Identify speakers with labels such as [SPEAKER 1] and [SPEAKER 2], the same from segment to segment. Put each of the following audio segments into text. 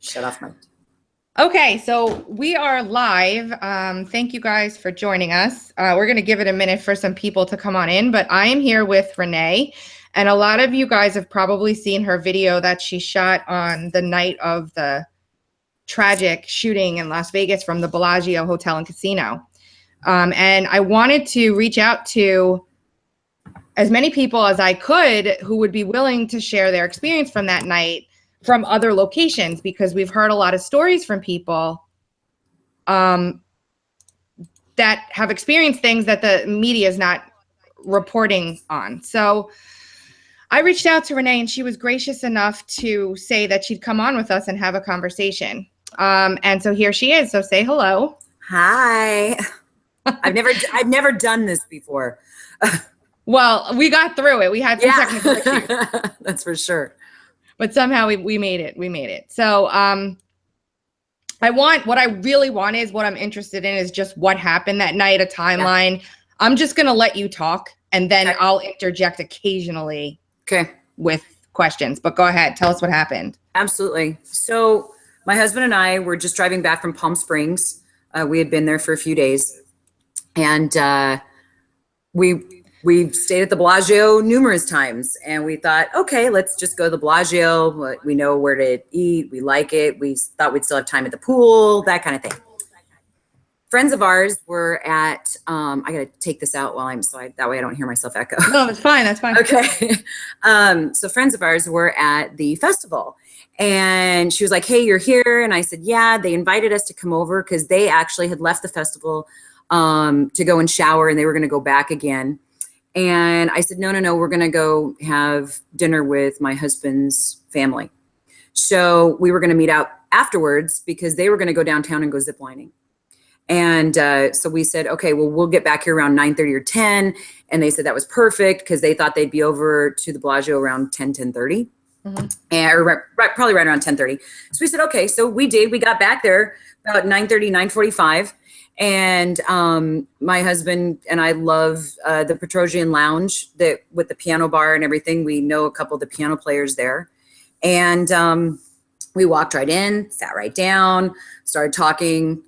[SPEAKER 1] Shut off my.
[SPEAKER 2] Okay, so we are live. Thank you guys for joining us. We're going to give it a minute for some people to come on in, but I am here with Renee, and a lot of you guys have probably seen her video that she shot on the night of the tragic shooting in Las Vegas from the Bellagio Hotel and Casino. And I wanted to reach out to as many people as I could who would be willing to share their experience from that night from other locations, because we've heard a lot of stories from people that have experienced things that the media is not reporting on. So I reached out to Renee, and she was gracious enough to say that she'd come on with us and have a conversation. And so here she is. So say hello.
[SPEAKER 1] Hi. I've never done this before.
[SPEAKER 2] Well, we got through it. We had some technical issues.
[SPEAKER 1] That's for sure.
[SPEAKER 2] But somehow we made it. We made it. So what I really want is, what I'm interested in is just what happened that night, a timeline. Yeah. I'm just going to let you talk, and then I'll interject occasionally with questions. But go ahead. Tell us what happened.
[SPEAKER 1] Absolutely. So my husband and I were just driving back from Palm Springs. We had been there for a few days, and we stayed at the Bellagio numerous times, and we thought, okay, let's just go to the Bellagio. We know where to eat. We like it. We thought we'd still have time at the pool, that kind of thing. Friends of ours were at, I got to take this out while that way I don't hear myself echo.
[SPEAKER 2] No, that's fine. That's fine.
[SPEAKER 1] Okay. So friends of ours were at the festival, and she was like, hey, you're here. And I said, yeah, they invited us to come over because they actually had left the festival to go and shower, and they were going to go back again. And I said, no, we're going to go have dinner with my husband's family. So we were going to meet out afterwards because they were going to go downtown and go ziplining. And so we said, okay, well, we'll get back here around 9:30 or 10. And they said that was perfect because they thought they'd be over to the Bellagio around 10:30. Mm-hmm. Or probably right around 10:30. So we said, okay, so we did. We got back there about 9:30, 9:45. And my husband and I love the Petrosian Lounge with the piano bar and everything. We know a couple of the piano players there. And we walked right in, sat right down, started talking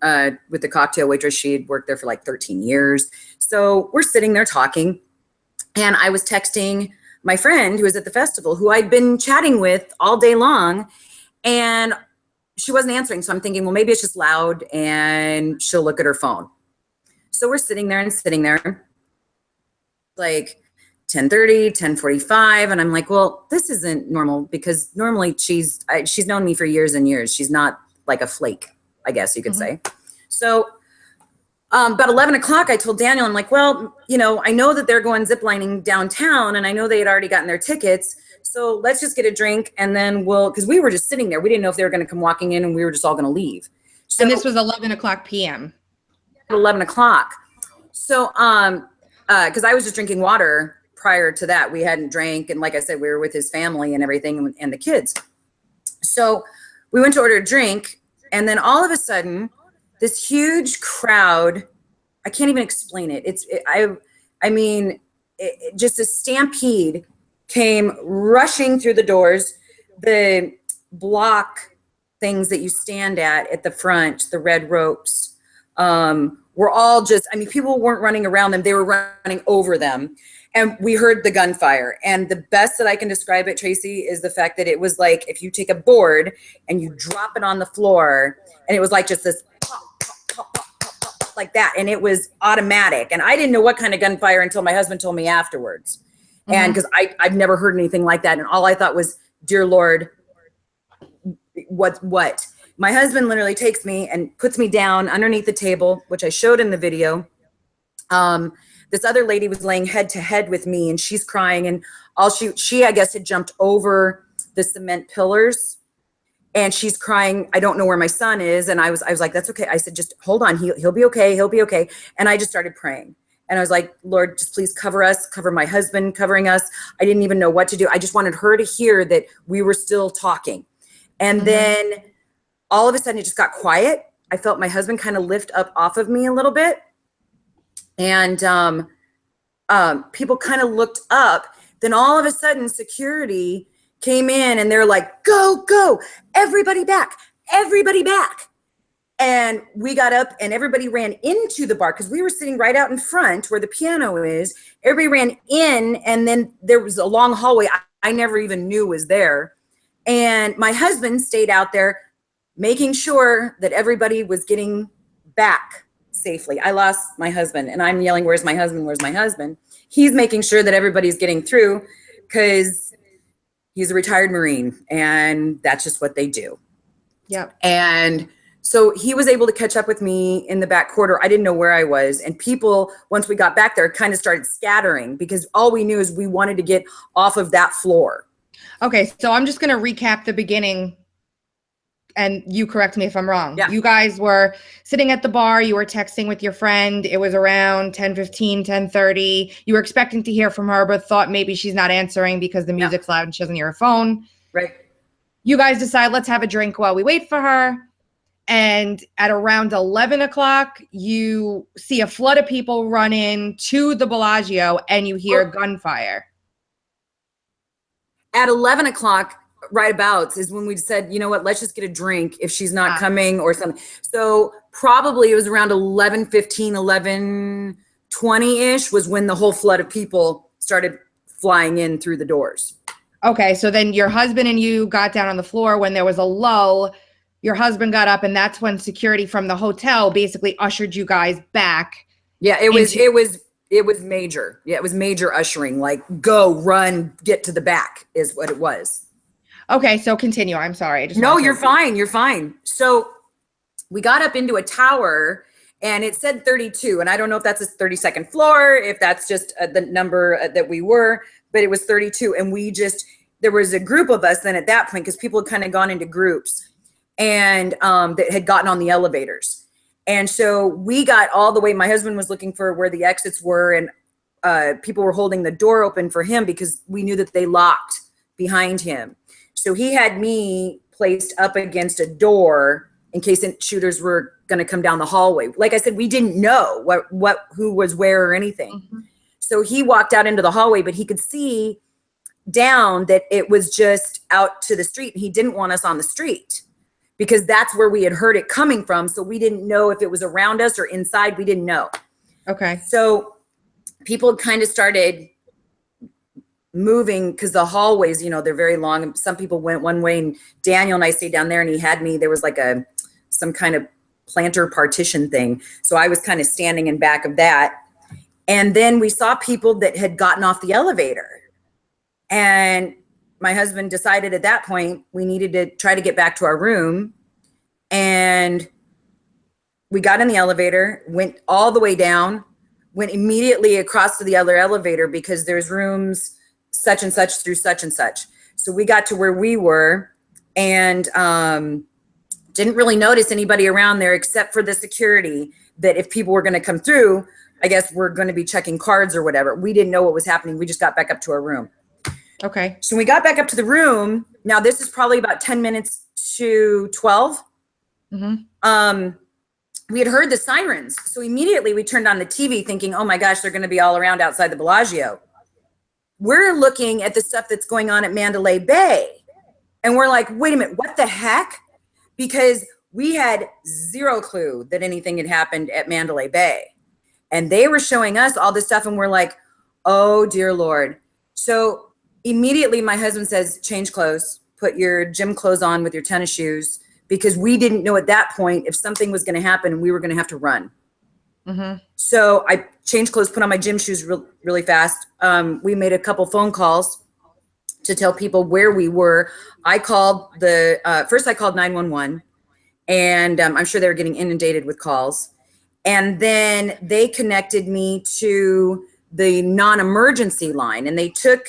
[SPEAKER 1] with the cocktail waitress. She had worked there for like 13 years. So we're sitting there talking. And I was texting my friend who was at the festival, who I'd been chatting with all day long. And she wasn't answering. So I'm thinking, well, maybe it's just loud and she'll look at her phone. So we're sitting there, like 10:30, 10:45. And I'm like, well, this isn't normal, because normally she's known me for years and years. She's not like a flake, I guess you could say. So about 11 o'clock, I told Daniel, I'm like, well, I know that they're going ziplining downtown, and I know they had already gotten their tickets. So let's just get a drink, and then because we were just sitting there. We didn't know if they were going to come walking in, and we were just all going to leave. So,
[SPEAKER 2] and this was 11 o'clock p.m.
[SPEAKER 1] 11 o'clock. So, because I was just drinking water prior to that. We hadn't drank. And like I said, we were with his family and everything, and the kids. So we went to order a drink, and then all of a sudden, this huge crowd, I can't even explain it. Just a stampede came rushing through the doors. The block things that you stand at the front, the red ropes, were all people weren't running around them. They were running over them. And we heard the gunfire. And the best that I can describe it, Tracy, is the fact that it was like if you take a board and you drop it on the floor, and it was like just this pop, pop, pop, pop, pop, pop, like that. And it was automatic. And I didn't know what kind of gunfire until my husband told me afterwards. And because I've never heard anything like that. And all I thought was, dear Lord, what? My husband literally takes me and puts me down underneath the table, which I showed in the video. This other lady was laying head to head with me, and she's crying. And she I guess had jumped over the cement pillars, and she's crying. I don't know where my son is. And I was like, that's okay. I said, just hold on. He'll be okay. He'll be okay. And I just started praying. And I was like, Lord, just please cover us, cover my husband, covering us. I didn't even know what to do. I just wanted her to hear that we were still talking. And then all of a sudden it just got quiet. I felt my husband kind of lift up off of me a little bit. And people kind of looked up. Then all of a sudden security came in, and they're like, go, everybody back, everybody back. And we got up and everybody ran into the bar because we were sitting right out in front where the piano is. Everybody ran in, and then there was a long hallway I never even knew was there. And my husband stayed out there making sure that everybody was getting back safely. I lost my husband and I'm yelling, "Where's my husband? Where's my husband?" He's making sure that everybody's getting through because he's a retired Marine and that's just what they do.
[SPEAKER 2] Yep.
[SPEAKER 1] And so he was able to catch up with me in the back corridor. I didn't know where I was. And people, once we got back there, kind of started scattering because all we knew is we wanted to get off of that floor.
[SPEAKER 2] Okay, so I'm just going to recap the beginning and you correct me if I'm wrong.
[SPEAKER 1] Yeah.
[SPEAKER 2] You guys were sitting at the bar, you were texting with your friend. It was around 10:15, 10:30. You were expecting to hear from her, but thought maybe she's not answering because the music's loud and she doesn't hear her phone.
[SPEAKER 1] Right.
[SPEAKER 2] You guys decide, let's have a drink while we wait for her. And at around 11 o'clock, you see a flood of people run in to the Bellagio and you hear gunfire.
[SPEAKER 1] At 11 o'clock, right abouts, is when we said, you know what, let's just get a drink if she's not coming or something. So probably it was around 11:15, 11:20-ish was when the whole flood of people started flying in through the doors.
[SPEAKER 2] Okay, so then your husband and you got down on the floor. When there was a lull, your husband got up, and that's when security from the hotel basically ushered you guys back.
[SPEAKER 1] Yeah, it was major. Yeah, it was major ushering, like go, run, get to the back is what it was.
[SPEAKER 2] Okay, so continue. I'm sorry.
[SPEAKER 1] No, you're fine. You're fine. So we got up into a tower and it said 32. And I don't know if that's a 32nd floor, if that's just the number that we were, but it was 32. And there was a group of us then at that point, because people had kind of gone into groups and that had gotten on the elevators. And so we got all the way, my husband was looking for where the exits were, and people were holding the door open for him because we knew that they locked behind him. So he had me placed up against a door in case shooters were going to come down the hallway. Like I said, we didn't know who was where or anything. Mm-hmm. So he walked out into the hallway, but he could see down that it was just out to the street. And he didn't want us on the street because that's where we had heard it coming from. So we didn't know if it was around us or inside. We didn't know.
[SPEAKER 2] Okay.
[SPEAKER 1] So people kind of started moving because the hallways, they're very long. And some people went one way, and Daniel and I stayed down there, and he had me, there was like some kind of planter partition thing. So I was kind of standing in back of that. And then we saw people that had gotten off the elevator. And my husband decided at that point we needed to try to get back to our room. And we got in the elevator, went all the way down, went immediately across to the other elevator because there's rooms such and such through such and such. So we got to where we were and didn't really notice anybody around there except for the security, that if people were going to come through, I guess we're going to be checking cards or whatever. We didn't know what was happening. We just got back up to our room.
[SPEAKER 2] Okay.
[SPEAKER 1] So we got back up to the room. Now this is probably about 10 minutes to 12. Mm-hmm. We had heard the sirens. So immediately we turned on the TV thinking, oh my gosh, they're going to be all around outside the Bellagio. We're looking at the stuff that's going on at Mandalay Bay. And we're like, wait a minute, what the heck? Because we had zero clue that anything had happened at Mandalay Bay. And they were showing us all this stuff. And we're like, oh, dear Lord. So immediately my husband says, change clothes, put your gym clothes on with your tennis shoes, because we didn't know at that point if something was going to happen and we were going to have to run. Mm-hmm. So I changed clothes, put on my gym shoes really fast. We made a couple phone calls to tell people where we were. I called first I called 911, and I'm sure they were getting inundated with calls. And then they connected me to the non-emergency line, and they took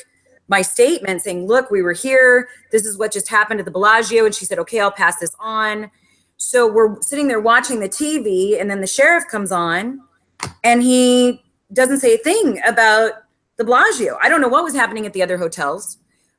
[SPEAKER 1] my statement saying, look, we were here. This is what just happened at the Bellagio. And she said, okay, I'll pass this on. So we're sitting there watching the TV, and then the sheriff comes on and he doesn't say a thing about the Bellagio. I don't know what was happening at the other hotels,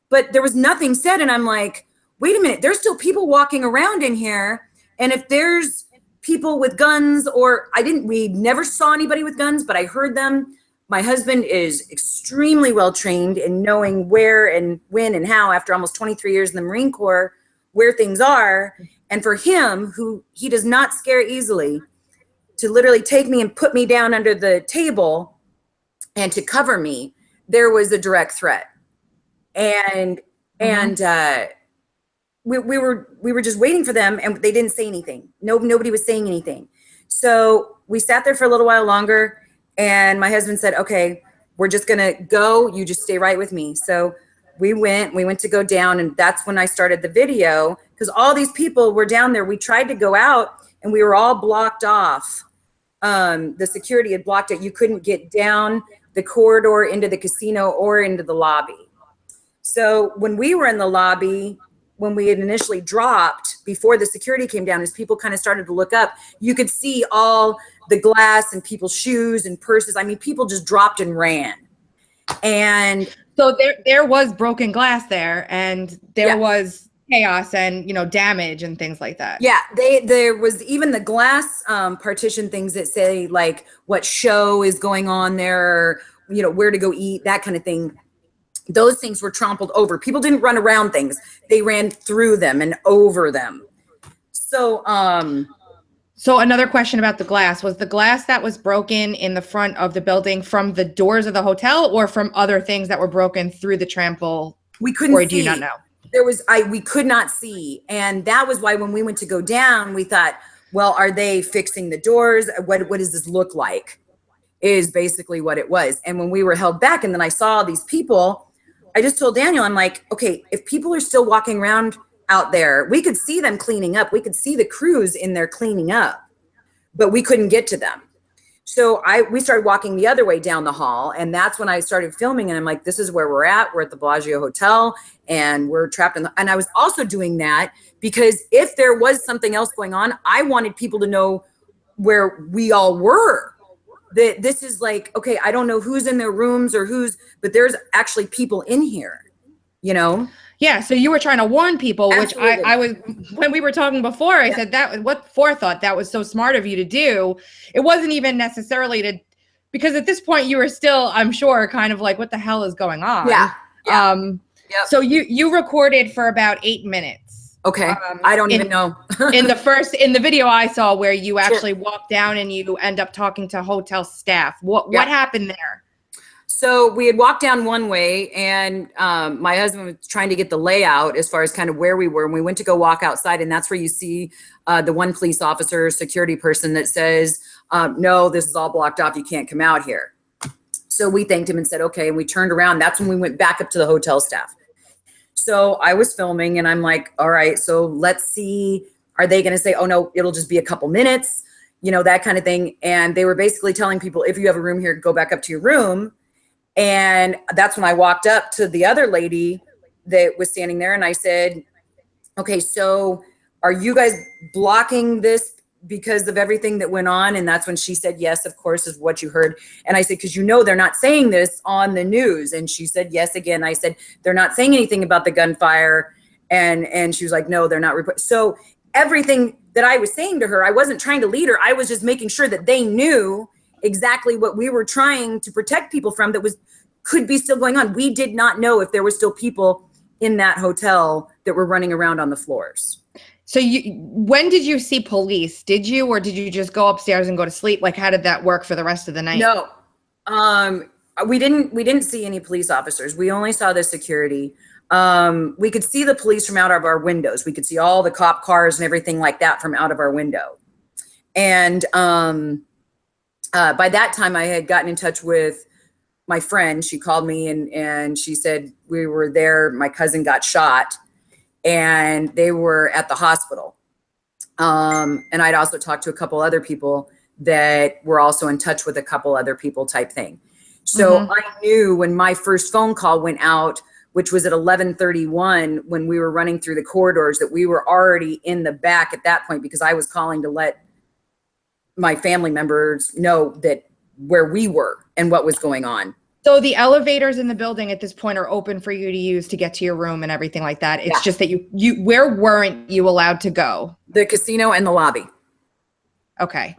[SPEAKER 1] but there was nothing said. And I'm like, wait a minute, there's still people walking around in here. And if there's people with guns, we never saw anybody with guns, but I heard them. My husband is extremely well trained in knowing where and when and how, after almost 23 years in the Marine Corps, where things are. And for him, who he does not scare easily, to literally take me and put me down under the table and to cover me, there was a direct threat. And we were just waiting for them, and they didn't say anything. Nobody was saying anything. So we sat there for a little while longer, and my husband said, okay, we're just gonna go, you just stay right with me. So we went to go down, and that's when I started the video, because all these people were down there. We tried to go out and we were all blocked off. The security had blocked it. You couldn't get down the corridor into the casino or into the lobby. So when we were in the lobby, when we had initially dropped, before the security came down, as people kind of started to look up, you could see all the glass and people's shoes and purses. I mean, people just dropped and ran. And
[SPEAKER 2] so there was broken glass there, and there was chaos and, damage and things like that.
[SPEAKER 1] Yeah, there was even the glass partition things that say like what show is going on there, where to go eat, that kind of thing. Those things were trampled over. People didn't run around things. They ran through them and over them. So
[SPEAKER 2] another question about the glass. Was the glass that was broken in the front of the building from the doors of the hotel or from other things that were broken through the trample?
[SPEAKER 1] We couldn't see.
[SPEAKER 2] Or do you not know?
[SPEAKER 1] We could not see. And that was why when we went to go down, we thought, well, are they fixing the doors? What does this look like? Is basically what it was. And when we were held back and then I saw these people, I just told Daniel, I'm like, okay, if people are still walking around out there, we could see them cleaning up. We could see the crews in there cleaning up, but we couldn't get to them. So we started walking the other way down the hall, and that's when I started filming, and I'm like, this is where we're at. We're at the Bellagio Hotel, and we're trapped and I was also doing that because if there was something else going on, I wanted people to know where we all were. That this is like, okay, I don't know who's in their rooms but there's actually people in here,
[SPEAKER 2] Yeah, so you were trying to warn people,
[SPEAKER 1] Absolutely.
[SPEAKER 2] Which I was, when we were talking before, I said that, what forethought, that was so smart of you to do. It wasn't even necessarily because at this point you were still, I'm sure, kind of like, what the hell is going on?
[SPEAKER 1] Yeah.
[SPEAKER 2] So you recorded for about 8 minutes.
[SPEAKER 1] Okay. I don't even know.
[SPEAKER 2] in the video I saw where you actually walk down and you end up talking to hotel staff. What happened there?
[SPEAKER 1] So we had walked down one way, and my husband was trying to get the layout as far as kind of where we were. And we went to go walk outside, and that's where you see the one police officer, security person that says, no, this is all blocked off. You can't come out here. So we thanked him and said, okay. And we turned around. That's when we went back up to the hotel staff. So I was filming, and I'm like, all right, so let's see. Are they going to say, oh, no, it'll just be a couple minutes, that kind of thing. And they were basically telling people, if you have a room here, go back up to your room. And that's when I walked up to the other lady that was standing there, and I said, okay, so are you guys blocking this because of everything that went on? And that's when she said, yes, of course, is what you heard. And I said, because they're not saying this on the news. And she said, yes, again. I said, they're not saying anything about the gunfire. And she was like, no, they're not. So everything that I was saying to her, I wasn't trying to lead her. I was just making sure that they knew exactly what we were trying to protect people from that could be still going on. We did not know if there were still people in that hotel that were running around on the floors.
[SPEAKER 2] So when did you see police? Did you, or did you just go upstairs and go to sleep? Like, how did that work for the rest of the night?
[SPEAKER 1] No, we didn't see any police officers. We only saw the security. We could see the police from out of our windows. We could see all the cop cars and everything like that from out of our window. And by that time I had gotten in touch with my friend. She called me and she said, we were there. My cousin got shot and they were at the hospital. And I'd also talked to a couple other people that were also in touch with a couple other people type thing. So I knew when my first phone call went out, which was at 11:31, when we were running through the corridors, that we were already in the back at that point, because I was calling to let my family members know that where we were and what was going on.
[SPEAKER 2] So the elevators in the building at this point are open for you to use to get to your room and everything like that. It's just that where weren't you allowed to go?
[SPEAKER 1] The casino and the lobby.
[SPEAKER 2] Okay.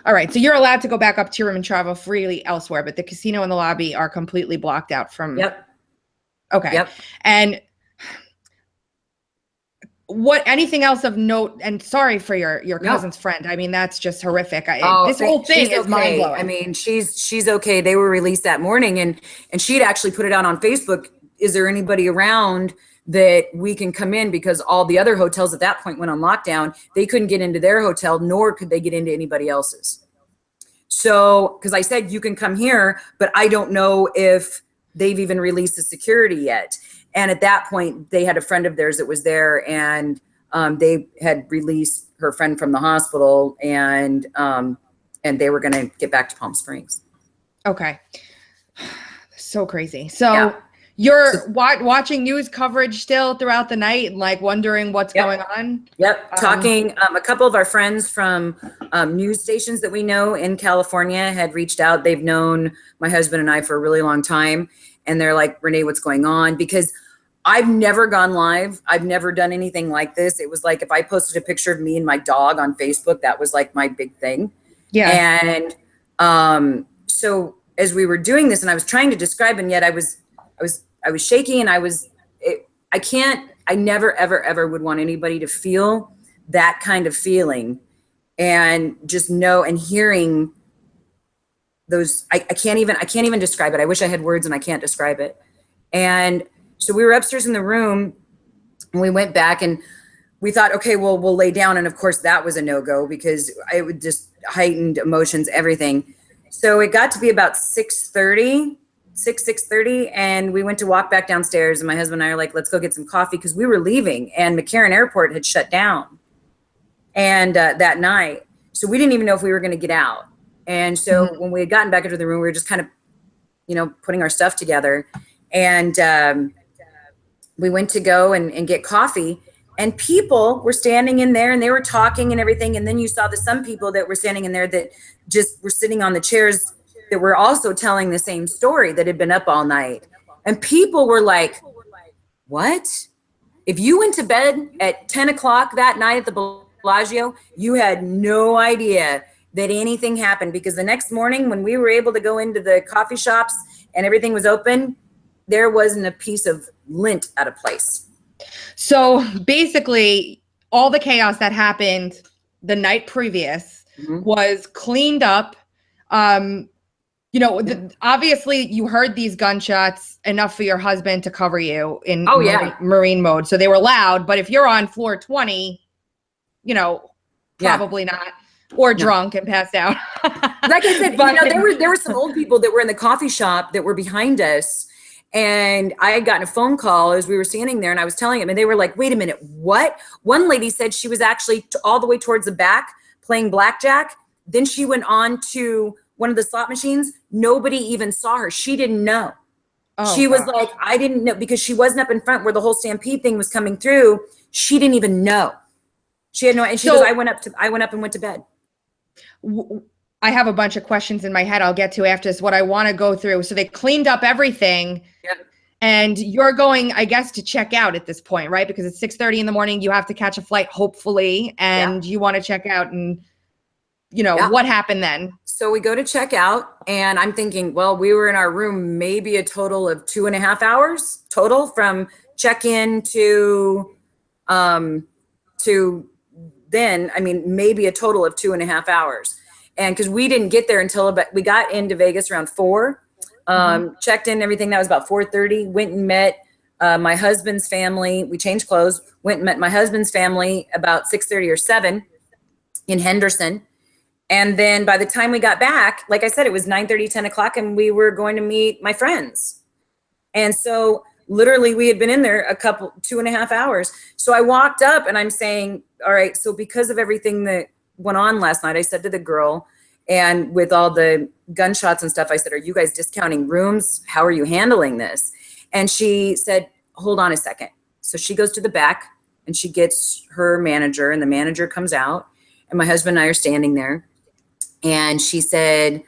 [SPEAKER 2] All right. So you're allowed to go back up to your room and travel freely elsewhere, but the casino and the lobby are completely blocked out from.
[SPEAKER 1] Yep.
[SPEAKER 2] Okay.
[SPEAKER 1] Yep.
[SPEAKER 2] And anything else of note? And sorry for your
[SPEAKER 1] No.
[SPEAKER 2] cousin's friend. I mean, that's just horrific.
[SPEAKER 1] Oh,
[SPEAKER 2] This whole thing
[SPEAKER 1] she's
[SPEAKER 2] is mind
[SPEAKER 1] okay.
[SPEAKER 2] blowing.
[SPEAKER 1] I mean, she's okay. They were released that morning, and she'd actually put it out on Facebook. Is there anybody around that we can come in? Because all the other hotels at that point went on lockdown. They couldn't get into their hotel, nor could they get into anybody else's. So, because I said you can come here, but I don't know if they've even released the security yet. And at that point, they had a friend of theirs that was there, and they had released her friend from the hospital, and they were going to get back to Palm Springs.
[SPEAKER 2] Okay. So crazy. So
[SPEAKER 1] Yeah.
[SPEAKER 2] you're watching news coverage still throughout the night, like wondering what's
[SPEAKER 1] Yep.
[SPEAKER 2] going on?
[SPEAKER 1] Yep. Talking, a couple of our friends from news stations that we know in California had reached out. They've known my husband and I for a really long time. And they're like, Renee, what's going on? Because I've never gone live. I've never done anything like this. It was like if I posted a picture of me and my dog on Facebook, that was like my big thing.
[SPEAKER 2] Yeah.
[SPEAKER 1] And so as we were doing this, and I was trying to describe, and yet I was shaking, and I never, ever would want anybody to feel that kind of feeling, and just know and hearing those, I can't even describe it. I wish I had words, and I can't describe it. And so we were upstairs in the room, and we went back, and we thought, okay, well, we'll lay down. And of course that was a no-go, because it would just heightened emotions, everything. So it got to be about 6:30, and we went to walk back downstairs, and my husband and I are like, let's go get some coffee, because we were leaving, and McCarran Airport had shut down and that night. So we didn't even know if we were going to get out. And so when we had gotten back into the room, we were just kind of, putting our stuff together, and we went to go and get coffee, and people were standing in there, and they were talking and everything. And then you saw some people that were standing in there that just were sitting on the chairs that were also telling the same story, that had been up all night. And people were like, what? If you went to bed at 10 o'clock that night at the Bellagio, you had no idea that anything happened, because the next morning when we were able to go into the coffee shops and everything was open, there wasn't a piece of lint out of place.
[SPEAKER 2] So basically, all the chaos that happened the night previous was cleaned up. Obviously you heard these gunshots enough for your husband to cover you in marine mode. So they were loud, but if you're on floor 20, probably not, or drunk and passed out.
[SPEAKER 1] Like I said, there were some old people that were in the coffee shop that were behind us. And I had gotten a phone call as we were standing there, and I was telling them, and they were like, wait a minute, what? One lady said she was actually all the way towards the back playing blackjack. Then she went on to one of the slot machines. Nobody even saw her. She didn't know. She was like, I didn't know, because she wasn't up in front where the whole stampede thing was coming through. She didn't even know. She had no, and she goes, I went up and went to bed.
[SPEAKER 2] I have a bunch of questions in my head I'll get to after this, what I want to go through. So they cleaned up everything. Yep. And you're going, I guess, to check out at this point, right? Because it's 6:30 in the morning. You have to catch a flight, hopefully. And you want to check out, and what happened then? So
[SPEAKER 1] we go to check out, and I'm thinking, well, we were in our room maybe a total of 2.5 hours total from check-in to then, maybe a total of 2.5 hours. And because we didn't get there until we got into Vegas around 4, checked in, everything. That was about 4:30. Went and met my husband's family. We changed clothes, went and met my husband's family about 6:30 or 7 in Henderson. And then by the time we got back, like I said, it was 9:30, 10 o'clock, and we were going to meet my friends. And so literally we had been in there 2.5 hours. So I walked up, and I'm saying, all right, so because of everything that went on last night, I said to the girl, and with all the gunshots and stuff, I said, are you guys discounting rooms? How are you handling this? And she said, hold on a second. So she goes to the back, and she gets her manager, and the manager comes out, and my husband and I are standing there. And she said,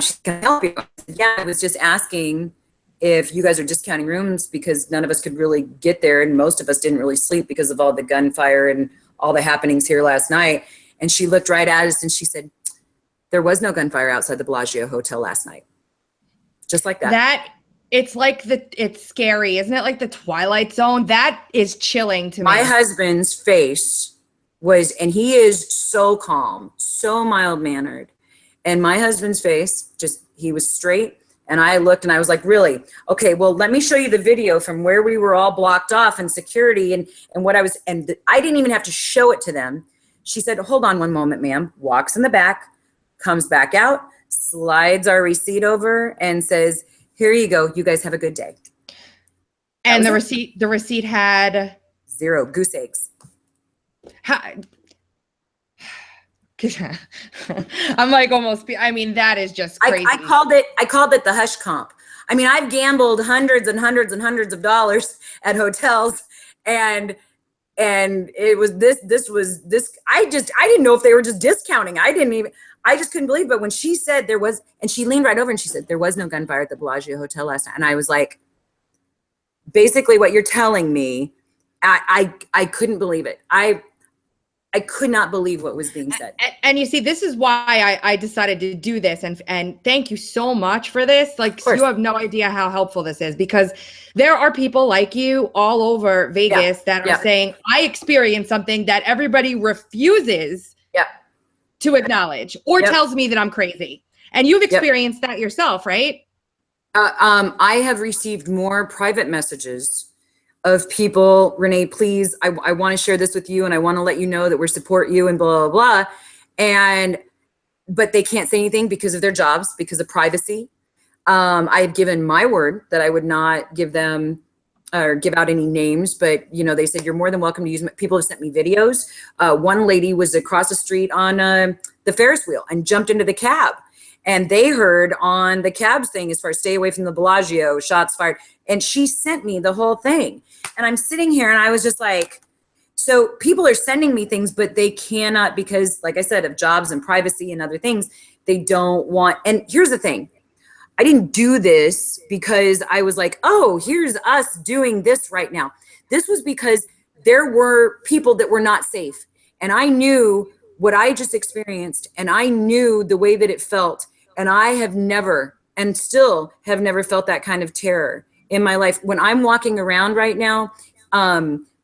[SPEAKER 1] she's going to help you. I said, yeah, I was just asking if you guys are discounting rooms, because none of us could really get there, and most of us didn't really sleep because of all the gunfire and all the happenings here last night. And she looked right at us, and she said, there was no gunfire outside the Bellagio Hotel last night. Just like that.
[SPEAKER 2] It's like it's scary, isn't it? Like the Twilight Zone. That is chilling to me.
[SPEAKER 1] My husband's face was, and he is so calm, so mild mannered. And my husband's face, he was straight. And I looked and I was like, really? Okay, well, let me show you the video from where we were all blocked off and security and I didn't even have to show it to them. She said, hold on one moment, ma'am, walks in the back, comes back out, slides our receipt over and says, here you go. You guys have a good day.
[SPEAKER 2] And the receipt had
[SPEAKER 1] 0 goose eggs.
[SPEAKER 2] I'm like I mean, that is just crazy.
[SPEAKER 1] I called it the hush comp. I mean, I've gambled hundreds and hundreds and hundreds of dollars at hotels and it was this. I didn't know if they were just discounting. I just couldn't believe it. But when she said there was, and she leaned right over and she said, there was no gunfire at the Bellagio Hotel last night. And I was like, basically what you're telling me, I couldn't believe it. I could not believe what was being said.
[SPEAKER 2] And you see, this is why I decided to do this. And thank you so much for this. Like, you have no idea how helpful this is, because there are people like you all over Vegas that are saying, I experienced something that everybody refuses to acknowledge or tells me that I'm crazy. And you've experienced that yourself, right?
[SPEAKER 1] I have received more private messages of people, Renee, please, I want to share this with you and I want to let you know that we support you and blah, blah, blah. But they can't say anything because of their jobs, because of privacy. I had given my word that I would not give them or give out any names, but they said, you're more than welcome to use them. People have sent me videos. One lady was across the street on the Ferris wheel and jumped into the cab. And they heard on the cabs thing as far as stay away from the Bellagio, shots fired. And she sent me the whole thing. And I'm sitting here and I was just like, so people are sending me things, but they cannot, because like I said, of jobs and privacy and other things, they don't want. And here's the thing. I didn't do this because I was like, oh, here's us doing this right now. This was because there were people that were not safe. And I knew what I just experienced and I knew the way that it felt. And I have never, and still have never felt that kind of terror in my life. When I'm walking around right now,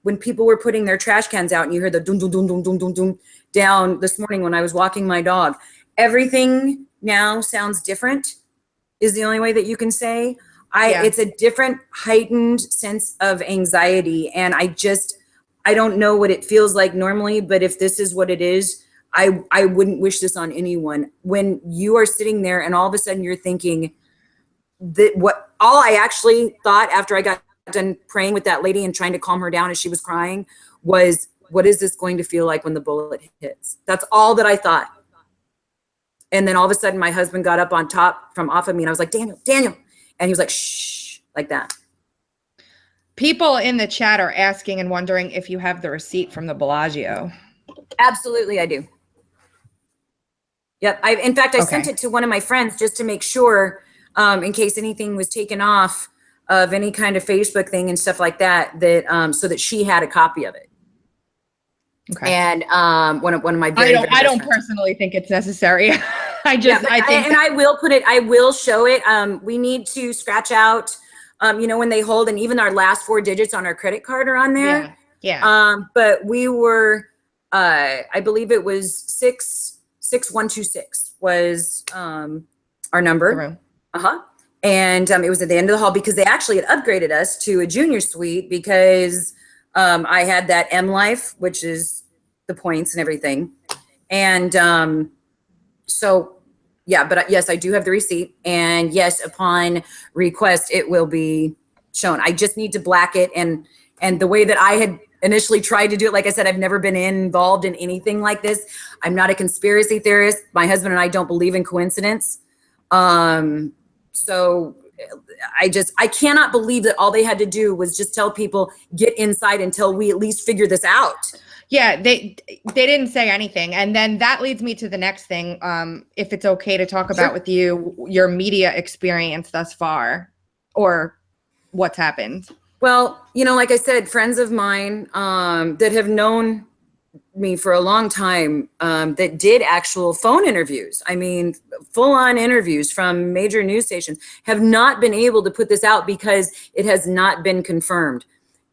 [SPEAKER 1] when people were putting their trash cans out and you heard the dum, dum, dum, dum, dum, dum, dum down this morning when I was walking my dog, everything now sounds different is the only way that you can say. It's a different heightened sense of anxiety. And I don't know what it feels like normally, but if this is what it is, I wouldn't wish this on anyone. When you are sitting there and all of a sudden you're thinking that all I actually thought after I got done praying with that lady and trying to calm her down as she was crying was, what is this going to feel like when the bullet hits? That's all that I thought. And then all of a sudden my husband got up on top from off of me and I was like, Daniel. And he was like, shh, like that.
[SPEAKER 2] People in the chat are asking and wondering if you have the receipt from the Bellagio.
[SPEAKER 1] Absolutely, I do. Yep. In fact, I sent it to one of my friends just to make sure, in case anything was taken off of any kind of Facebook thing and stuff like that, so that she had a copy of it.
[SPEAKER 2] Okay.
[SPEAKER 1] And one of my
[SPEAKER 2] I don't personally think it's necessary. I will put it. I will show it. We need to scratch out. When they hold, and even our last 4 digits on our credit card are on there. Yeah.
[SPEAKER 1] But we were, I believe it was 66126 was our number. And it was at the end of the hall because they actually had upgraded us to a junior suite because I had that M Life, which is the points and everything. And but yes, I do have the receipt. And yes, upon request, it will be shown. I just need to black it. And the way that I had initially tried to do it, like I said, I've never been involved in anything like this. I'm not a conspiracy theorist. My husband and I don't believe in coincidence. So I cannot believe that all they had to do was just tell people, get inside until we at least figure this out.
[SPEAKER 2] Yeah, they didn't say anything. And then that leads me to the next thing. If it's okay to talk about with you, your media experience thus far, or what's happened.
[SPEAKER 1] Well, like I said, friends of mine that have known me for a long time that did actual phone interviews. I mean, full on interviews from major news stations have not been able to put this out because it has not been confirmed.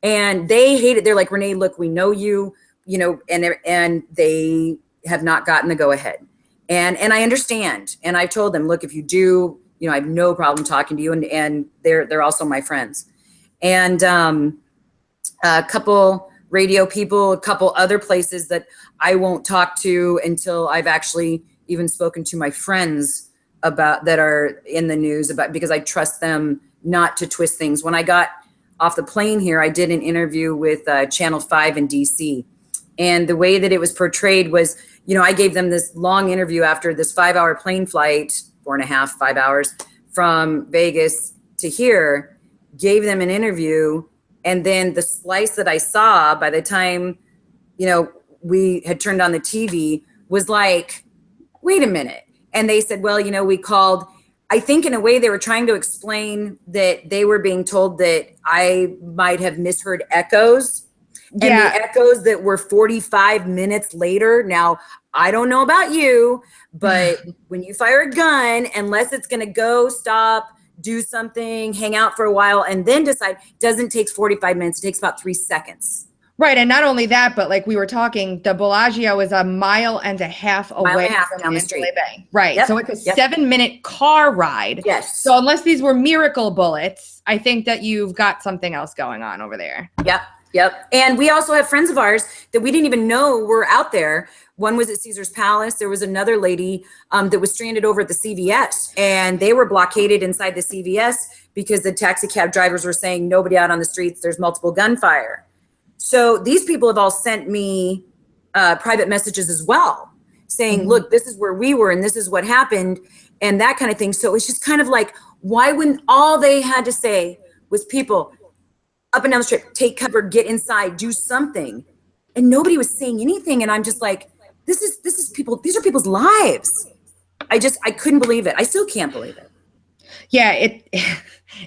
[SPEAKER 1] And they hate it. They're like, Renee, look, we know you, and they have not gotten the go ahead. And I understand. And I told them, look, if you do, I have no problem talking to you. And they're also my friends. And a couple radio people, a couple other places that I won't talk to until I've actually even spoken to my friends about that are in the news about, because I trust them not to twist things. When I got off the plane here, I did an interview with Channel 5 in DC. And the way that it was portrayed was, I gave them this long interview after this 5-hour plane flight, 4.5, 5 hours from Vegas to here, gave them an interview. And then the slice that I saw by the time, we had turned on the TV was like, wait a minute. And they said, well, we called, I think in a way they were trying to explain that they were being told that I might have misheard echoes. And the echoes that were 45 minutes later. Now, I don't know about you, but when you fire a gun, unless it's going to go, stop, do something, hang out for a while, and then decide, doesn't take 45 minutes. It takes about 3 seconds.
[SPEAKER 2] Right. And not only that, but like we were talking, the Bellagio is a mile and a half away from
[SPEAKER 1] down the street.
[SPEAKER 2] Mandalay Bay. Right.
[SPEAKER 1] Yep.
[SPEAKER 2] So it's a 7-minute car ride.
[SPEAKER 1] Yes.
[SPEAKER 2] So unless these were miracle bullets, I think that you've got something else going on over there.
[SPEAKER 1] Yep. And we also have friends of ours that we didn't even know were out there. One was at Caesar's Palace. There was another lady that was stranded over at the CVS, and they were blockaded inside the CVS because the taxi cab drivers were saying nobody out on the streets. There's multiple gunfire. So these people have all sent me private messages as well saying, look, this is where we were and this is what happened and that kind of thing. So it's just kind of like, why when all they had to say was people up and down the street, take cover, get inside, do something. And nobody was saying anything. And I'm just like, this is people, these are people's lives. I couldn't believe it. I still can't believe it.
[SPEAKER 2] Yeah,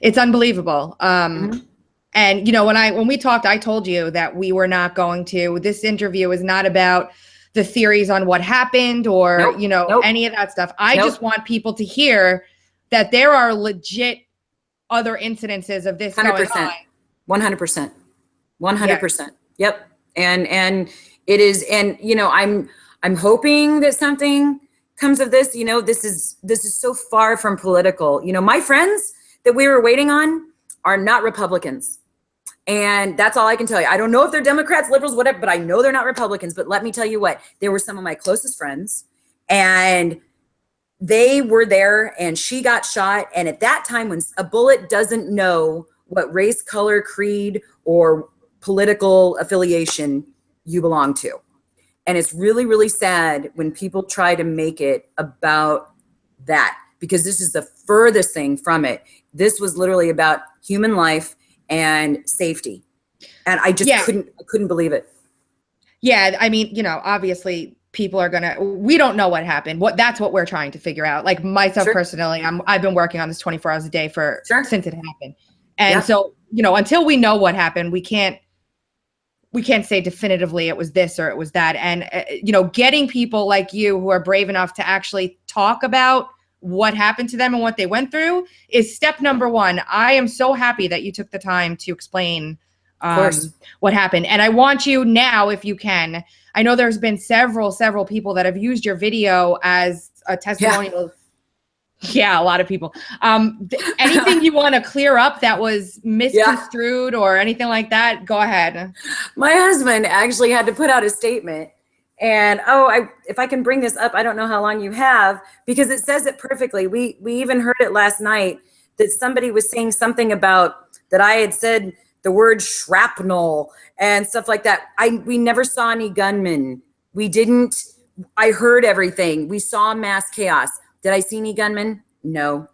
[SPEAKER 2] it's unbelievable. And when we talked, I told you that we were not going to, this interview is not about the theories on what happened or, any of that stuff. I just want people to hear that there are legit other incidences of this
[SPEAKER 1] 100%.
[SPEAKER 2] going on.
[SPEAKER 1] 100%. Yep. And it is, and I'm hoping that something comes of this. This is so far from political. My friends that we were waiting on are not Republicans. And that's all I can tell you. I don't know if they're Democrats, liberals, whatever, but I know they're not Republicans. But let me tell you what, they were some of my closest friends and they were there and she got shot. And at that time, when a bullet doesn't know what race, color, creed, or political affiliation you belong to. And it's really, really sad when people try to make it about that, because this is the furthest thing from it. This was literally about human life and safety. And I just couldn't believe it.
[SPEAKER 2] Yeah. I mean, obviously people are we don't know what happened. That's what we're trying to figure out. Like myself personally, I've been working on this 24 hours a day since it happened. And so, until we know what happened, we can't say definitively it was this or it was that. And, getting people like you who are brave enough to actually talk about what happened to them and what they went through is step number one. I am so happy that you took the time to explain what happened. And I want you now, if you can, I know there's been several people that have used your video as a testimonial. Yeah, a lot of people. Anything you want to clear up that was misconstrued or anything like that, go ahead.
[SPEAKER 1] My husband actually had to put out a statement. And if I can bring this up, I don't know how long you have, because it says it perfectly. We even heard it last night that somebody was saying something about that I had said the word shrapnel and stuff like that. We never saw any gunmen. We didn't. I heard everything. We saw mass chaos. Did I see any gunmen? No.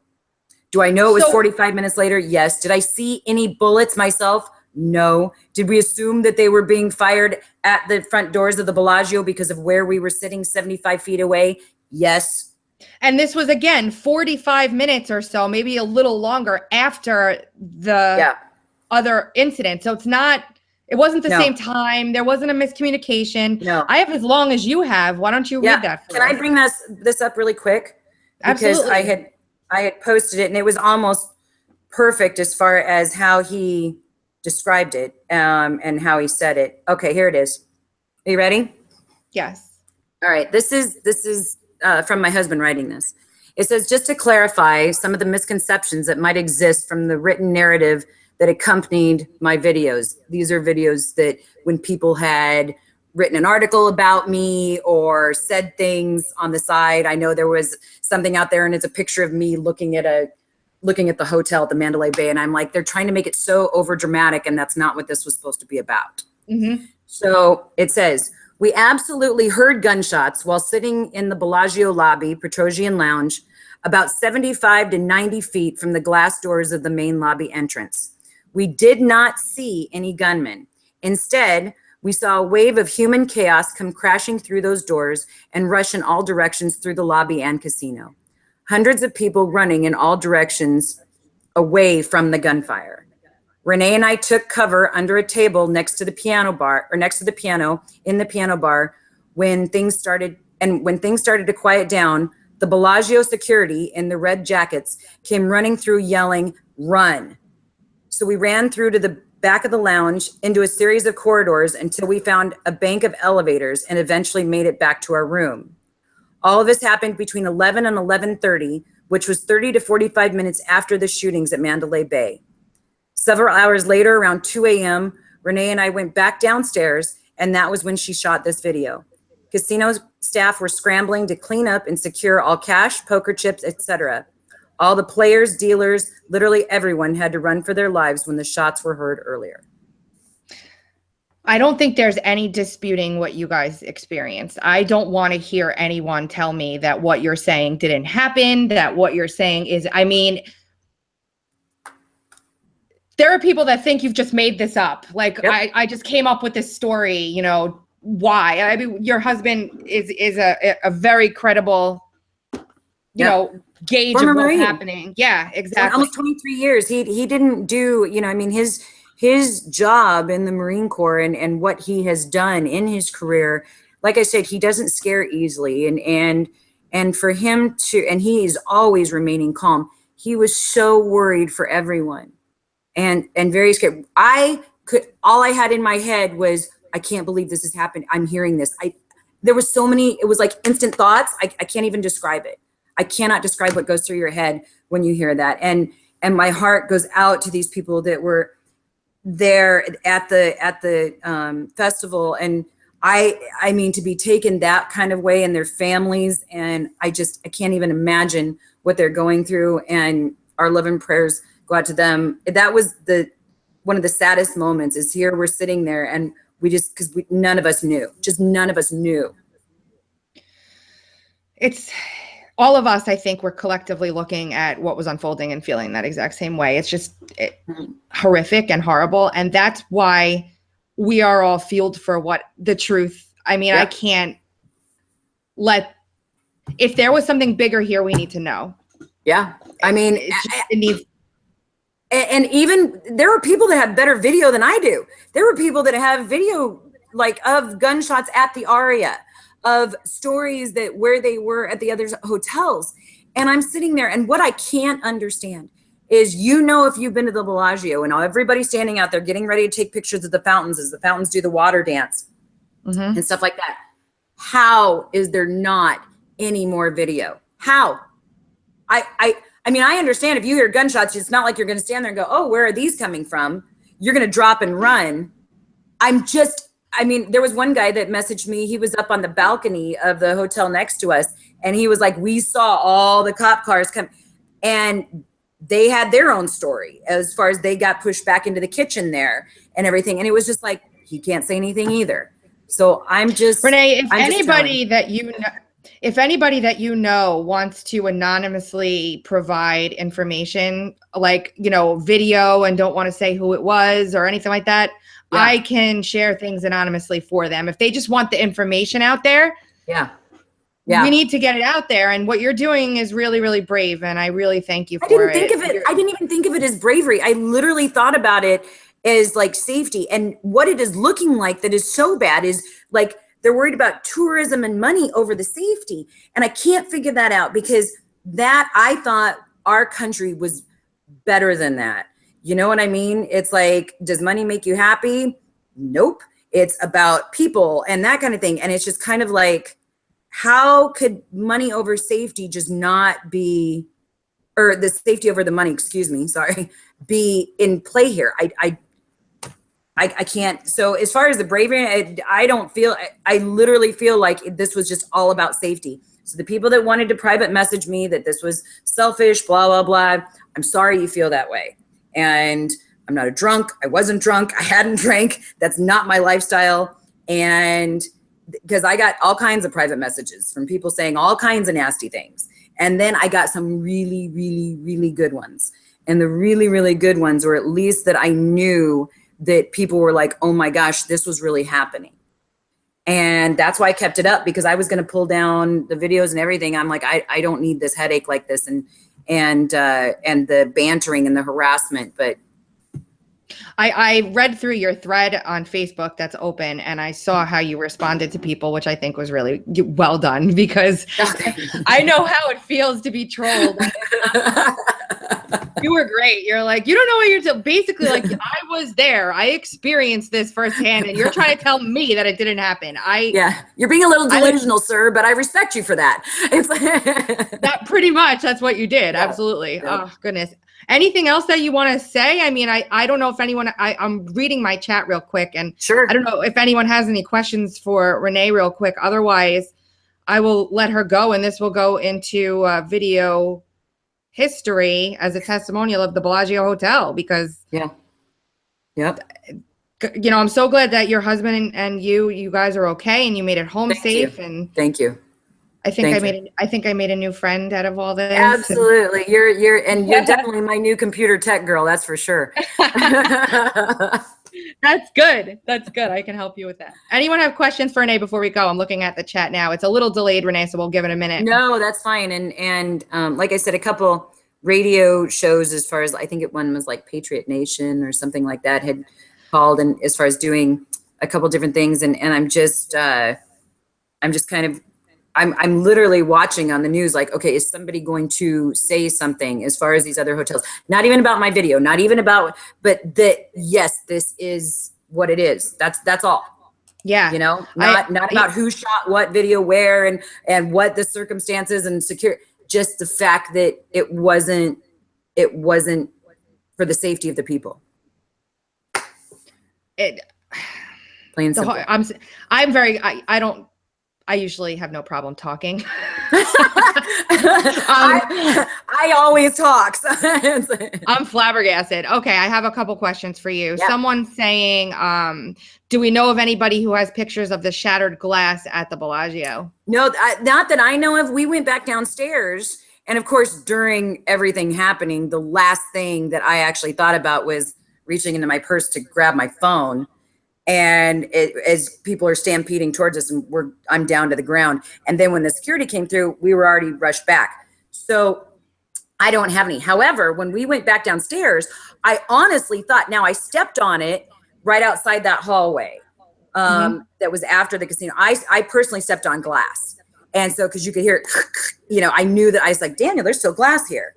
[SPEAKER 1] Do I know it was 45 minutes later? Yes. Did I see any bullets myself? No. Did we assume that they were being fired at the front doors of the Bellagio because of where we were sitting 75 feet away? Yes.
[SPEAKER 2] And this was, again, 45 minutes or so, maybe a little longer after the other incident. So it's not It wasn't the
[SPEAKER 1] No.
[SPEAKER 2] same time. There wasn't a miscommunication.
[SPEAKER 1] No.
[SPEAKER 2] I have as long as you have. Why don't you read that for
[SPEAKER 1] Can I
[SPEAKER 2] us?
[SPEAKER 1] bring this up really quick? Because
[SPEAKER 2] Absolutely.
[SPEAKER 1] I had posted it and it was almost perfect as far as how he described it and how he said it. Okay, here it is. Are you ready?
[SPEAKER 2] Yes.
[SPEAKER 1] All right. This is from my husband writing this. It says, just to clarify some of the misconceptions that might exist from the written narrative that accompanied my videos. These are videos that when people had written an article about me or said things on the side. I know there was something out there and it's a picture of me looking at the hotel at the Mandalay Bay. And I'm like, they're trying to make it so over dramatic. And that's not what this was supposed to be about.
[SPEAKER 2] Mm-hmm.
[SPEAKER 1] So it says, we absolutely heard gunshots while sitting in the Bellagio lobby, Petrosian Lounge, about 75 to 90 feet from the glass doors of the main lobby entrance. We did not see any gunmen. Instead, we saw a wave of human chaos come crashing through those doors and rush in all directions through the lobby and casino. Hundreds of people running in all directions away from the gunfire. Renee and I took cover under a table next to the piano in the piano bar when things started to quiet down. The Bellagio security in the red jackets came running through yelling, "Run." So we ran through to the back of the lounge into a series of corridors until we found a bank of elevators and eventually made it back to our room. All of this happened between 11 and 11:30, which was 30 to 45 minutes after the shootings at Mandalay Bay. Several hours later, around 2 a.m., Renee and I went back downstairs, and that was when she shot this video. Casino staff were scrambling to clean up and secure all cash, poker chips, etc. All the players, dealers, literally everyone had to run for their lives when the shots were heard earlier.
[SPEAKER 2] I don't think there's any disputing what you guys experienced. I don't want to hear anyone tell me that what you're saying didn't happen, that what you're saying is, I mean, there are people that think you've just made this up. Like, yep. I just came up with this story, you know, why? I mean, your husband is a very credible, you know, gauge of what's happening. Yeah, exactly.
[SPEAKER 1] Almost 23 years. He didn't do, you know, I mean, his job in the Marine Corps and what he has done in his career, like I said, he doesn't scare easily. And for him to, and he is always remaining calm. He was so worried for everyone and very scared. All I had in my head was, I can't believe this has happened. I'm hearing this. There was so many, it was like instant thoughts. I can't even describe it. I cannot describe what goes through your head when you hear that. And my heart goes out to these people that were there at the festival. And I mean, to be taken that kind of way and their families. And I can't even imagine what they're going through, and our love and prayers go out to them. That was one of the saddest moments is here. We're sitting there and because none of us knew, none of us knew.
[SPEAKER 2] It's all of us, I think, we're collectively looking at what was unfolding and feeling that exact same way. It's just horrific and horrible. And that's why we are all fueled for what the truth. I mean, I can't if there was something bigger here, we need to know. Yeah. I mean, it needs.
[SPEAKER 1] And even there are people that have better video than I do. There were people that have video like of gunshots at the Aria, of stories that where they were at the other hotels. And I'm sitting there, and what I can't understand is, you know, if you've been to the Bellagio and everybody's standing out there getting ready to take pictures of the fountains as the fountains do the water dance and stuff like that. How is there not any more video? How? I mean, I understand if you hear gunshots, it's not like you're going to stand there and go, oh, where are these coming from? You're going to drop and run. I mean, there was one guy that messaged me. He was up on the balcony of the hotel next to us. And he was like, we saw all the cop cars come, and they had their own story as far as they got pushed back into the kitchen there and everything. And it was just like, he can't say anything either. So I'm just,
[SPEAKER 2] Renee, if anybody that you know wants to anonymously provide information, like, you know, video, and don't want to say who it was or anything like that, I can share things anonymously for them. If they just want the information out there, we need to get it out there. And what you're doing is really, really brave. And I really thank you for it.
[SPEAKER 1] I didn't even think of it as bravery. I literally thought about it as like safety. And what it is looking like that is so bad is like they're worried about tourism and money over the safety. And I can't figure that out, because that, I thought our country was better than that. You know what I mean? It's like, does money make you happy? Nope. It's about people and that kind of thing. And it's just kind of like, how could money over safety just not be, or the safety over the money, excuse me, sorry, be in play here? I can't. So as far as the bravery, I don't feel, I literally feel like this was just all about safety. So the people that wanted to private message me that this was selfish, blah, blah, blah, I'm sorry you feel that way. And I'm not a drunk. I wasn't drunk. I hadn't drank. That's not my lifestyle. And because I got all kinds of private messages from people saying all kinds of nasty things. And then I got some really, really, really good ones. And the really, really good ones, or at least that I knew that people were like, oh my gosh, this was really happening. And that's why I kept it up, because I was going to pull down the videos and everything. I'm like, I don't need this headache like this, and the bantering and the harassment. But
[SPEAKER 2] I read through your thread on Facebook that's open, and I saw how you responded to people, which I think was really well done, because I know how it feels to be trolled. You were great. You're like, you don't know what you're doing. Basically, like, I was there. I experienced this firsthand, and you're trying to tell me that it didn't happen.
[SPEAKER 1] Yeah, you're being a little delusional, sir, but I respect you for that. It's
[SPEAKER 2] that pretty much, that's what you did. Yeah. Absolutely. Yeah. Oh, goodness. Anything else that you want to say? I mean, I don't know if anyone, I'm reading my chat real quick, and
[SPEAKER 1] sure.
[SPEAKER 2] I don't know if anyone has any questions for Renee real quick. Otherwise, I will let her go, and this will go into video history as a testimonial of the Bellagio Hotel, because
[SPEAKER 1] yeah. Yep.
[SPEAKER 2] You know, I'm so glad that your husband and you guys are okay, and you made it home safe. And
[SPEAKER 1] thank you.
[SPEAKER 2] I think I made a new friend out of all this.
[SPEAKER 1] Absolutely. You're definitely my new computer tech girl. That's for sure.
[SPEAKER 2] That's good. That's good. I can help you with that. Anyone have questions for Renee before we go? I'm looking at the chat now. It's a little delayed, Renee, so we'll give it a minute.
[SPEAKER 1] No, that's fine. And like I said, a couple radio shows, as far as, I think one was like Patriot Nation or something like that, had called, and as far as doing a couple different things. And I'm just kind of, I'm literally watching on the news, like, okay, is somebody going to say something as far as these other hotels? Not even about my video, not even about, but that, yes, this is what it is. That's all.
[SPEAKER 2] Yeah.
[SPEAKER 1] You know, not about who shot what video where and what the circumstances and secure, just the fact that it wasn't for the safety of the people.
[SPEAKER 2] Plain
[SPEAKER 1] and simple.
[SPEAKER 2] I usually have no problem talking.
[SPEAKER 1] I always talk. So
[SPEAKER 2] I'm flabbergasted. Okay, I have a couple questions for you. Yep. Someone's saying, do we know of anybody who has pictures of the shattered glass at the Bellagio?
[SPEAKER 1] No, not that I know of. We went back downstairs, and of course, during everything happening, the last thing that I actually thought about was reaching into my purse to grab my phone. And as people are stampeding towards us, and I'm down to the ground. And then when the security came through, we were already rushed back. So I don't have any. However, when we went back downstairs, I honestly thought, now I stepped on it right outside that hallway that was after the casino. I personally stepped on glass. And so, because you could hear it, you know, I knew that. I was like, Daniel, there's still glass here.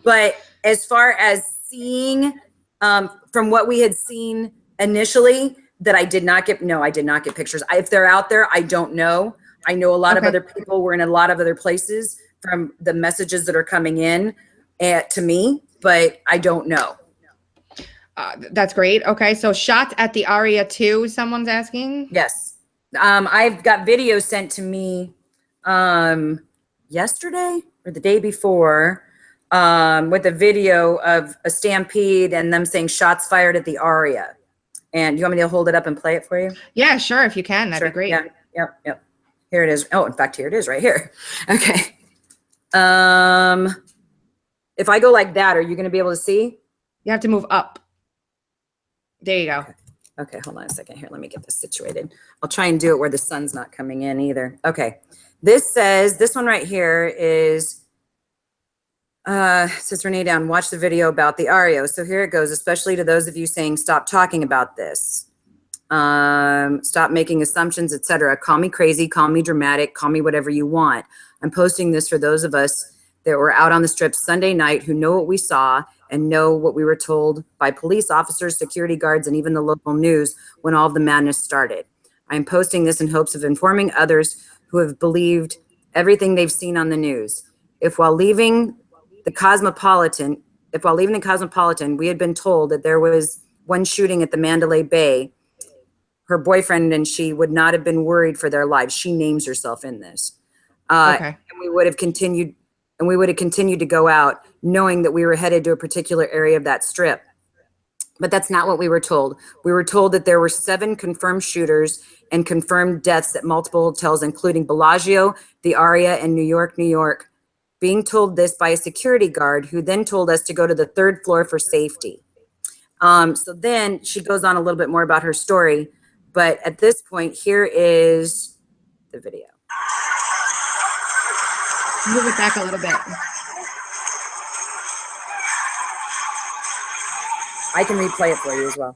[SPEAKER 1] But as far as seeing, from what we had seen initially, that I did not get pictures. If they're out there, I don't know. I know a lot of other people were in a lot of other places from the messages that are coming in to me, but I don't know.
[SPEAKER 2] That's great. Okay. So shots at the Aria 2, someone's asking?
[SPEAKER 1] Yes. I've got videos sent to me yesterday or the day before with a video of a stampede and them saying shots fired at the Aria. And you want me to hold it up and play it for you?
[SPEAKER 2] Yeah, sure. If you can, that'd be great.
[SPEAKER 1] Yeah. Yep. Here it is. Oh, in fact, here it is right here. Okay. If I go like that, are you going to be able to see?
[SPEAKER 2] You have to move up. There you go.
[SPEAKER 1] Okay. Hold on a second here. Let me get this situated. I'll try and do it where the sun's not coming in either. Okay. This one right here is, Says Renee Down, watch the video about the Ario. So here it goes, especially to those of you saying, stop talking about this. Stop making assumptions, etc. Call me crazy, call me dramatic, call me whatever you want. I'm posting this for those of us that were out on the strip Sunday night who know what we saw and know what we were told by police officers, security guards, and even the local news when all of the madness started. I'm posting this in hopes of informing others who have believed everything they've seen on the news. If while leaving the Cosmopolitan, we had been told that there was one shooting at the Mandalay Bay, her boyfriend and she would not have been worried for their lives. She names herself in this.
[SPEAKER 2] Okay.
[SPEAKER 1] And we would have continued to go out knowing that we were headed to a particular area of that strip. But that's not what we were told. We were told that there were 7 confirmed shooters and confirmed deaths at multiple hotels, including Bellagio, the Aria, and New York, New York. Being told this by a security guard who then told us to go to the 3rd floor for safety. So then she goes on a little bit more about her story. But at this point, here is the video.
[SPEAKER 2] Move it back a little bit.
[SPEAKER 1] I can replay it for you as well.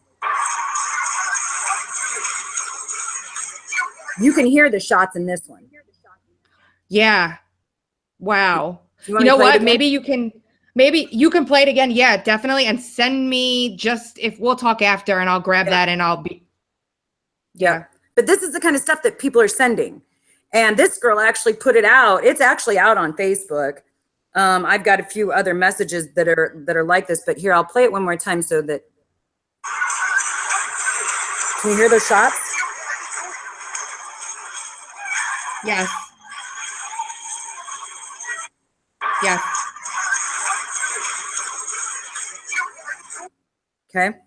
[SPEAKER 1] You can hear the shots in this one.
[SPEAKER 2] Yeah. Wow.
[SPEAKER 1] You
[SPEAKER 2] You
[SPEAKER 1] want
[SPEAKER 2] know
[SPEAKER 1] me to play it
[SPEAKER 2] what?
[SPEAKER 1] again?
[SPEAKER 2] Maybe you can play it again. Yeah, definitely. And send me if we'll talk after and I'll grab that and I'll be.
[SPEAKER 1] Yeah. But this is the kind of stuff that people are sending. And this girl actually put it out. It's actually out on Facebook. I've got a few other messages that are like this, but here, I'll play it one more time so that. Can you hear those shots?
[SPEAKER 2] Yes. Yes.
[SPEAKER 1] Okay.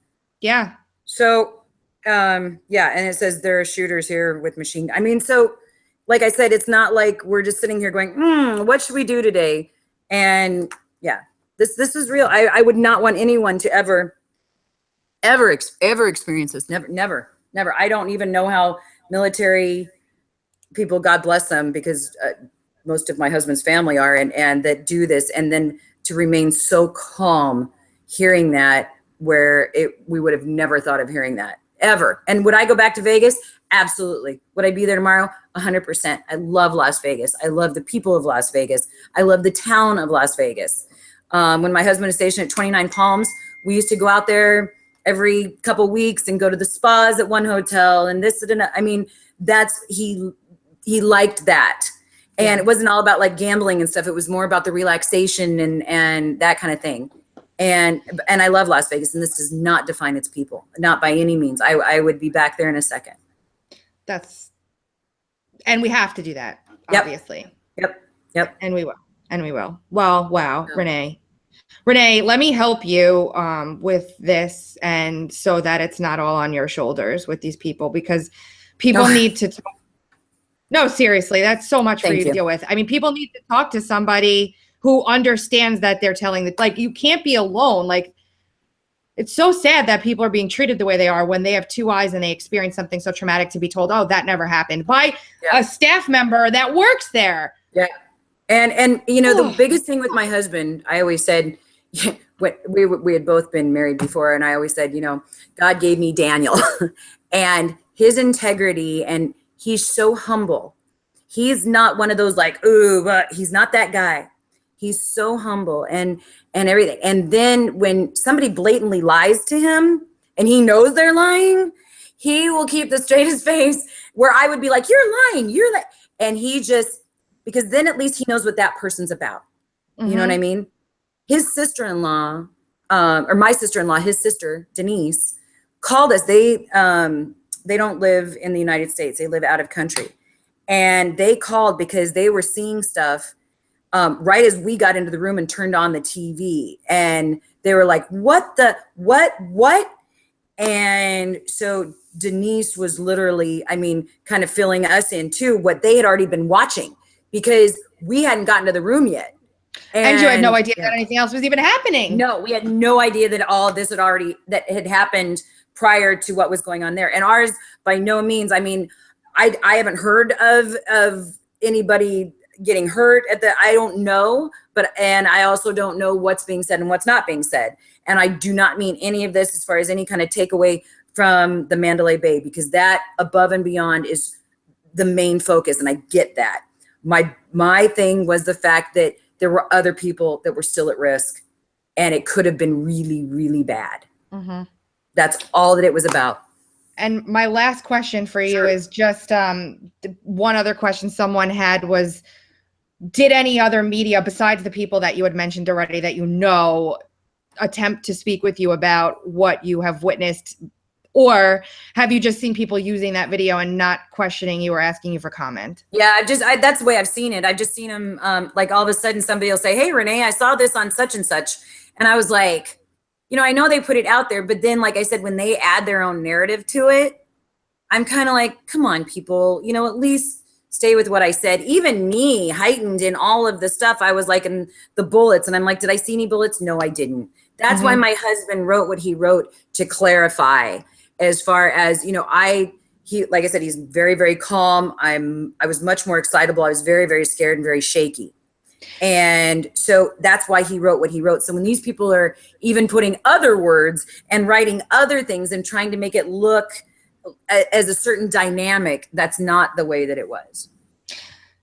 [SPEAKER 2] Yeah.
[SPEAKER 1] So, yeah, and it says there are shooters here with machine. I mean, so like I said, it's not like we're just sitting here going, what should we do today? And yeah, this is real. I would not want anyone to ever experience this. Never. I don't even know how military people, God bless them, because most of my husband's family are, and that do this, and then to remain so calm hearing that, where we would have never thought of hearing that ever. And would I go back to Vegas? Absolutely. Would I be there tomorrow? 100%. I love Las Vegas. I love the people of Las Vegas. I love the town of Las Vegas. When my husband was stationed at 29 Palms, we used to go out there every couple weeks and go to the spas at one hotel and this and that. I mean, he liked that. And it wasn't all about like gambling and stuff. It was more about the relaxation and that kind of thing. And I love Las Vegas, and this does not define its people, not by any means. I would be back there in a second.
[SPEAKER 2] And we have to do that, obviously.
[SPEAKER 1] Yep.
[SPEAKER 2] And we will. Well, wow, Renee, let me help you with this, and so that it's not all on your shoulders with these people, because people need to talk. No, seriously, that's so much for you to deal with. I mean, people need to talk to somebody who understands that they're telling the, like, you can't be alone. Like, it's so sad that people are being treated the way they are when they have 2 eyes and they experience something so traumatic to be told, oh, that never happened, by a staff member that works there.
[SPEAKER 1] Yeah. And you know, the biggest thing with my husband, I always said, we had both been married before, and I always said, you know, God gave me Daniel and his integrity, and he's so humble. He's not one of those like, ooh, but he's not that guy. He's so humble and everything. And then when somebody blatantly lies to him and he knows they're lying, he will keep the straightest face, where I would be like, you're lying. And he just, because then at least he knows what that person's about. You know what I mean? His sister-in-law, or my sister-in-law, his sister, Denise, called us. They don't live in the United States. They live out of country. And they called because they were seeing stuff right as we got into the room and turned on the TV. And they were like, what? And so Denise was literally, I mean, kind of filling us in too, what they had already been watching, because we hadn't gotten to the room yet.
[SPEAKER 2] And you had no idea that anything else was even happening.
[SPEAKER 1] No, we had no idea that all of this had happened prior to what was going on there. And ours, by no means, I mean, I haven't heard of anybody, getting hurt I don't know, and I also don't know what's being said and what's not being said. And I do not mean any of this as far as any kind of takeaway from the Mandalay Bay, because that above and beyond is the main focus. And I get that. My thing was the fact that there were other people that were still at risk, and it could have been really, really bad.
[SPEAKER 2] Mm-hmm.
[SPEAKER 1] That's all that it was about.
[SPEAKER 2] And my last question for you is just one other question someone had was, did any other media besides the people that you had mentioned already that you know attempt to speak with you about what you have witnessed? Or have you just seen people using that video and not questioning you or asking you for comment?
[SPEAKER 1] Yeah, that's the way I've seen it. I've just seen them like all of a sudden somebody will say, hey, Renee, I saw this on such and such. And I was like, I know they put it out there, but then, like I said, when they add their own narrative to it, I'm kind of like, come on, people, at least stay with what I said. Even me, heightened in all of the stuff, I was like in the bullets, and I'm like, did I see any bullets? No, I didn't. That's why my husband wrote what he wrote, to clarify, as far as, he, like I said, he's very, very calm. I was much more excitable. I was very, very scared and very shaky. And so that's why he wrote what he wrote. So when these people are even putting other words and writing other things and trying to make it look as a certain dynamic, that's not the way that it was.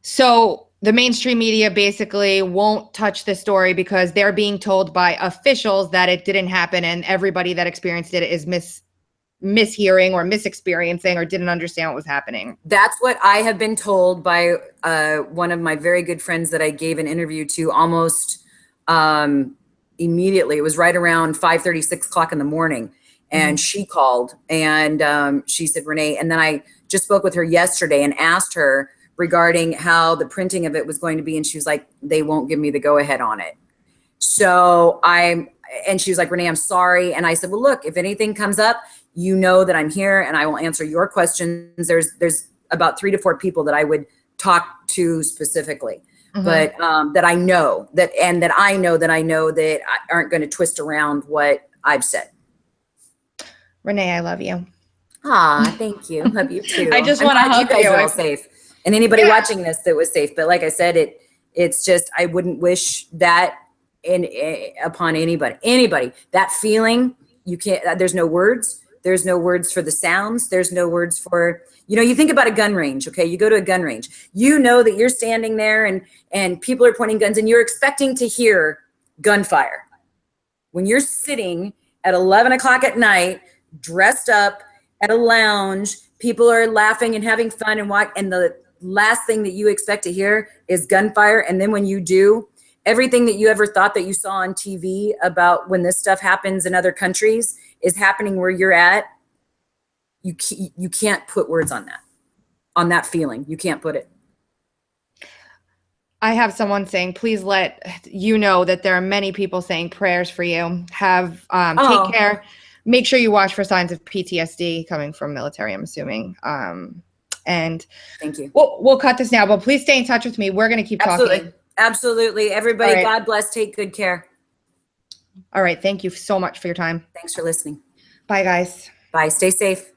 [SPEAKER 2] So the mainstream media basically won't touch the story because they're being told by officials that it didn't happen, and everybody that experienced it is mishearing or misexperiencing or didn't understand what was happening.
[SPEAKER 1] That's what I have been told by one of my very good friends that I gave an interview to almost immediately. It was right around 5:30, 6 o'clock in the morning. And she called and she said, Renee, and then I just spoke with her yesterday and asked her regarding how the printing of it was going to be. And she was like, they won't give me the go ahead on it. So and she was like, Renee, I'm sorry. And I said, well, look, if anything comes up, you know that I'm here and I will answer your questions. There's about 3 to 4 people that I would talk to specifically, but that I know that aren't going to twist around what I've said.
[SPEAKER 2] Renee, I love you.
[SPEAKER 1] Thank you. Love you too.
[SPEAKER 2] I just want to hug
[SPEAKER 1] you guys are all safe, and anybody watching this that was safe. But like I said, it's just, I wouldn't wish that upon anybody. That feeling, you can't. There's no words. There's no words for the sounds. There's no words for, you think about a gun range. Okay, you go to a gun range. You know that you're standing there and people are pointing guns, and you're expecting to hear gunfire. When you're sitting at 11 o'clock at night, dressed up at a lounge, people are laughing and having fun and the last thing that you expect to hear is gunfire. And then when you do, everything that you ever thought that you saw on TV about when this stuff happens in other countries is happening where you're at. You can't put words on that feeling. You can't put it.
[SPEAKER 2] I have someone saying, please let you know that there are many people saying prayers for you. Take care. Make sure you watch for signs of PTSD coming from military, I'm assuming. And
[SPEAKER 1] thank you.
[SPEAKER 2] We'll cut this now, but please stay in touch with me. We're going to keep talking.
[SPEAKER 1] Absolutely. Everybody, right. God bless. Take good care.
[SPEAKER 2] All right. Thank you so much for your time.
[SPEAKER 1] Thanks for listening.
[SPEAKER 2] Bye, guys.
[SPEAKER 1] Bye. Stay safe.